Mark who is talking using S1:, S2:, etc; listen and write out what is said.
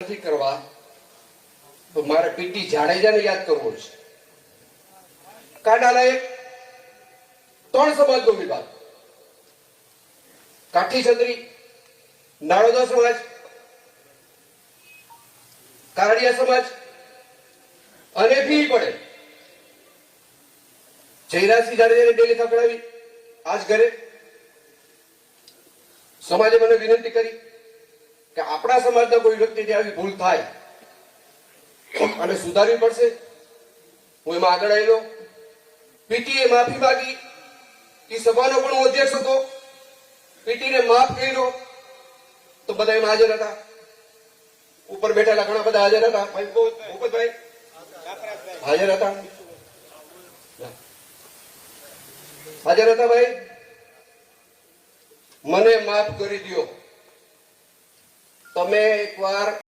S1: નથી કરવા તો મારે પીટી જાડેજાને યાદ કરવો છે. કાડાલાયક 3 સમાજનો વિભાગ, કાઠી છત્રી, નાળોદા સમાજ, કારડિયા સમાજ અને ભી પડે. જયરાજસિંહ જાડેજાને ડેલી થકડાવી આજ ઘરે સમાજે મને વિનંતી કરી કે આપણા સમાજના કોઈ વ્યક્તિથી આવી ભૂલ થાય અને સુધારવી પડશે. હું એમાં આગળ આવ્યો. પીટીએ માફી માંગી. એ સભાનો પણ હું અધ્યક્ષ હતો. પીટીને માફ કર્યો તો બધા એમાં હાજર હતા. ઉપર બેઠેલા ઘણા બધા હાજર હતા. ભૂપતભાઈ હાજર હતા. હાજર હતા. ભાઈ મને માફ કરી દો. તમે એકવાર